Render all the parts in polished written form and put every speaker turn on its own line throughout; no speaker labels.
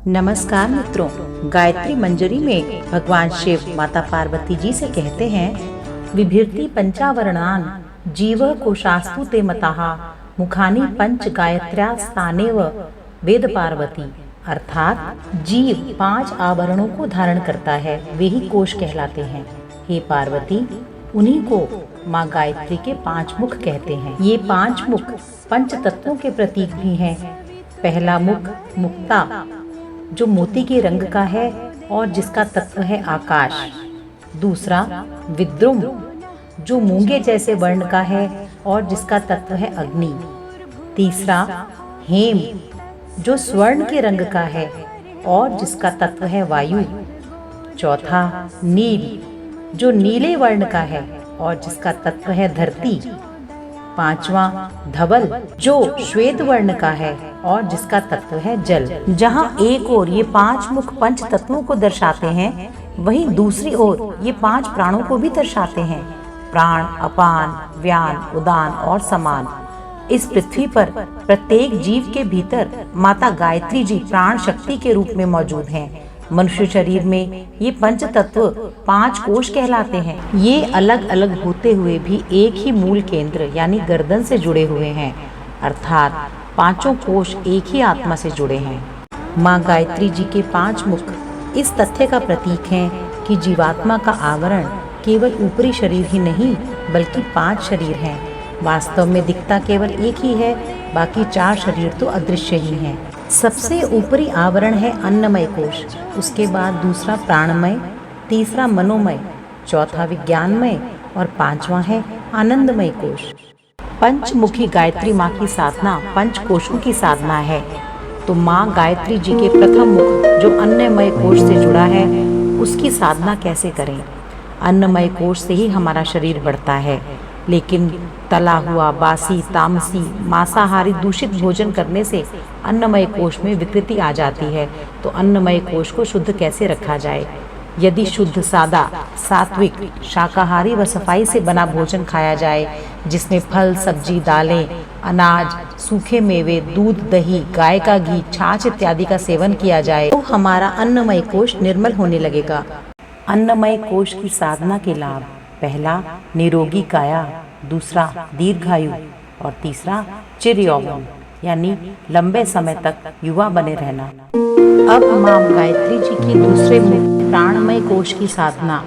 नमस्कार मित्रों, गायत्री मंजरी में भगवान शिव माता पार्वती जी से कहते हैं, विभिर्ति पंचावरणान जीव कोशास्तु ते मतः मुखानि पंच गायत्र्या स्थानेव वेद पार्वती। अर्थात जीव 5 आवरणों को धारण करता है, वे ही कोश कहलाते हैं। हे पार्वती, उन्हीं को माँ गायत्री के 5 मुख कहते हैं। ये 5 मुख पंच तत्वों के प्रतीक भी हैं। पहला मुख मुक्ता, जो मोती के रंग का है और जिसका तत्व है आकाश। दूसरा विद्रुम, जो मूंगे जैसे वर्ण का है और जिसका तत्व है अग्नि। तीसरा हेम, जो स्वर्ण के रंग का है और जिसका तत्व है वायु। चौथा नील, जो नीले वर्ण का है और जिसका तत्व है धरती। पांचवा धवल, जो श्वेत वर्ण का है और जिसका तत्व है जल। जहाँ एक ओर ये 5 मुख पंच तत्वों को दर्शाते हैं, वहीं दूसरी ओर ये 5 प्राणों को भी दर्शाते हैं। प्राण, अपान, व्यान, उदान और समान। इस पृथ्वी पर प्रत्येक जीव के भीतर माता गायत्री जी प्राण शक्ति के रूप में मौजूद हैं। मनुष्य शरीर में ये पंच तत्व 5 कोश कहलाते हैं। ये अलग अलग होते हुए भी एक ही मूल केंद्र यानी गर्दन से जुड़े हुए हैं, अर्थात 5 कोश एक ही आत्मा से जुड़े हैं। माँ गायत्री जी के 5 मुख इस तथ्य का प्रतीक हैं कि जीवात्मा का आवरण केवल ऊपरी शरीर ही नहीं बल्कि 5 शरीर हैं। वास्तव में दिखता केवल एक ही है, बाकी 4 शरीर तो अदृश्य ही हैं। सबसे ऊपरी आवरण है अन्नमय कोश, उसके बाद दूसरा प्राणमय, तीसरा मनोमय, चौथा विज्ञानमय और 5वां है आनंदमय कोश। पंचमुखी गायत्री माँ की साधना 5 कोशों की साधना है। तो माँ गायत्री जी के प्रथम मुख जो अन्नमय कोश से जुड़ा है, उसकी साधना कैसे करें? अन्नमय कोश से ही हमारा शरीर बढ़ता है, लेकिन तला हुआ, बासी, तामसी, मांसाहारी दूषित भोजन करने से अन्नमय कोश में विकृति आ जाती है। तो अन्नमय कोश को शुद्ध कैसे रखा जाए? यदि शुद्ध, सादा, सात्विक, शाकाहारी व सफाई से बना भोजन खाया जाए, जिसमें फल, सब्जी, दालें, अनाज, सूखे मेवे, दूध, दही, गाय का घी, छाछ इत्यादि का सेवन किया जाए, तो हमारा अन्नमय कोश निर्मल होने लगेगा। अन्नमय कोश की साधना के लाभ: पहला निरोगी काया, दूसरा दीर्घायु और तीसरा चिर यौवन यानी लंबे समय तक युवा बने रहना। अब माँ गायत्री जी की दूसरे मुख प्राणमय कोश की साधना।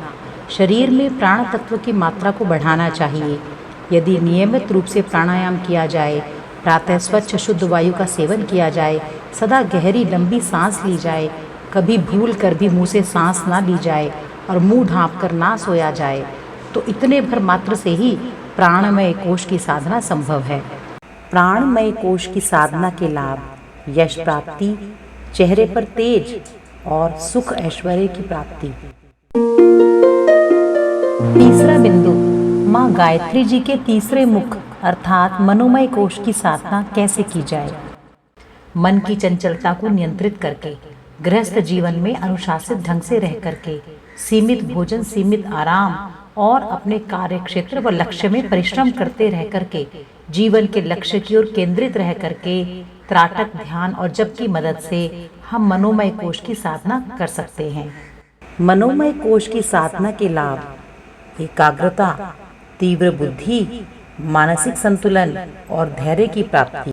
शरीर में प्राण तत्व की मात्रा को बढ़ाना चाहिए। यदि नियमित रूप से प्राणायाम किया जाए, प्रातः स्वच्छ शुद्ध वायु का सेवन किया जाए, सदा गहरी लंबी सांस ली जाए, कभी भूल कर भी मुँह से सांस ना ली जाए और मुँह ढाँप कर ना सोया जाए, तो इतने भर मात्र से ही प्राणमय कोश की साधना संभव है। प्राणमय कोश की साधना के लाभ: यश प्राप्ति, चेहरे पर तेज और सुख ऐश्वर्य की प्राप्ति। तीसरा बिंदु, माँ गायत्री जी के तीसरे मुख अर्थात मनोमय कोश की साधना कैसे की जाए? मन की चंचलता को नियंत्रित करके, गृहस्थ जीवन में अनुशासित ढंग से रह करके, सीमित भोजन, सीमित आराम और अपने कार्य क्षेत्र व लक्ष्य में परिश्रम करते रह करके, जीवन के लक्ष्य की ओर केंद्रित रह करके, त्राटक ध्यान और जप की मदद से हम मनोमय कोश की साधना कर सकते हैं। मनोमय कोश की साधना के लाभ: एकाग्रता, तीव्र बुद्धि, मानसिक संतुलन और धैर्य की प्राप्ति।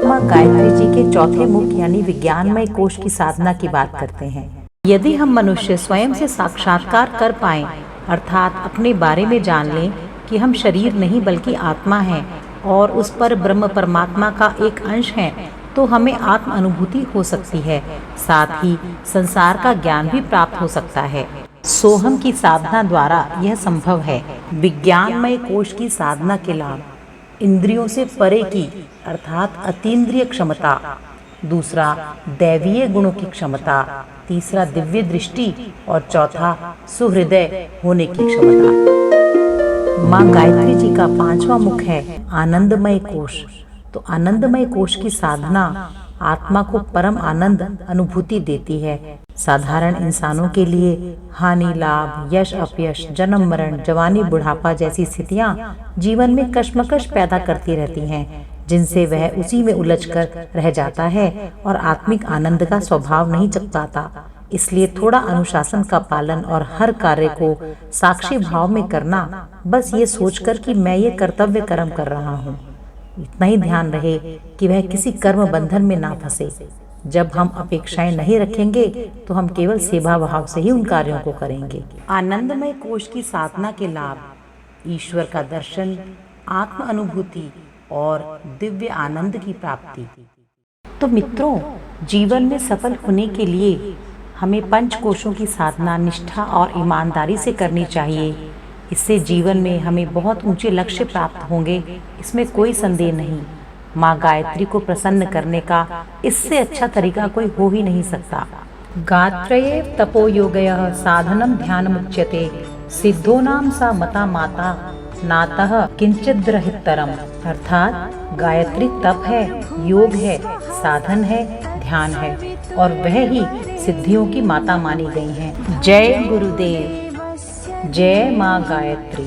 माँ गायत्री जी के चौथे मुख यानी विज्ञानमय कोश की साधना की बात करते हैं। यदि हम मनुष्य स्वयं से साक्षात्कार कर पाएं, अर्थात अपने बारे में जान लें कि हम शरीर नहीं बल्कि आत्मा हैं और उस पर ब्रह्म परमात्मा का एक अंश हैं, तो हमें आत्म अनुभूति हो सकती है। साथ ही संसार का ज्ञान भी प्राप्त हो सकता है। सोहम की साधना द्वारा यह संभव है। विज्ञानमय कोश की साधना के लाभ: इंद्रियों से परे की अर्थात अतीन्द्रिय क्षमता, दूसरा दैवीय गुणों की क्षमता, तीसरा दिव्य दृष्टि और चौथा सुहृदय होने की क्षमता। माँ गायत्री जी का 5वां मुख है आनंदमय कोश। तो आनंदमय कोश की साधना आत्मा को परम आनंद अनुभूति देती है। साधारण इंसानों के लिए हानि, लाभ, यश, अपयश, जन्म, मरण, जवानी, बुढ़ापा जैसी स्थितियां जीवन में कश्मकश पैदा करती रहती हैं। जिनसे वह उसी में उलझकर रह जाता है और आत्मिक आनंद का स्वभाव नहीं जग पाता। इसलिए थोड़ा अनुशासन का पालन और हर कार्य को साक्षी भाव में करना, बस ये सोचकर कि मैं ये कर्तव्य कर्म कर रहा हूँ, इतना ही ध्यान रहे कि वह किसी कर्म बंधन में ना फंसे। जब हम अपेक्षाएं नहीं रखेंगे तो हम केवल सेवा भाव से ही उन कार्यों को करेंगे। आनंदमय कोश की साधना के लाभ, ईश्वर का दर्शन, आत्म अनुभूति और दिव्य आनंद की प्राप्ति। तो मित्रों, जीवन में सफल होने के लिए हमें पंच कोशों की साधना निष्ठा और ईमानदारी से करनी चाहिए। इससे जीवन में हमें बहुत ऊंचे लक्ष्य प्राप्त होंगे, इसमें कोई संदेह नहीं। माँ गायत्री को प्रसन्न करने का इससे अच्छा तरीका कोई हो ही नहीं सकता। गात्रये तपो योगयः साधनम ध्यानमुच्यते, सिद्धोनाम सा मता माता नातः किंचिद्रहितरम। अर्थात गायत्री तप है, योग है, साधन है, ध्यान है और वह ही सिद्धियों की माता मानी गई हैं। जय गुरुदेव, जय माँ गायत्री।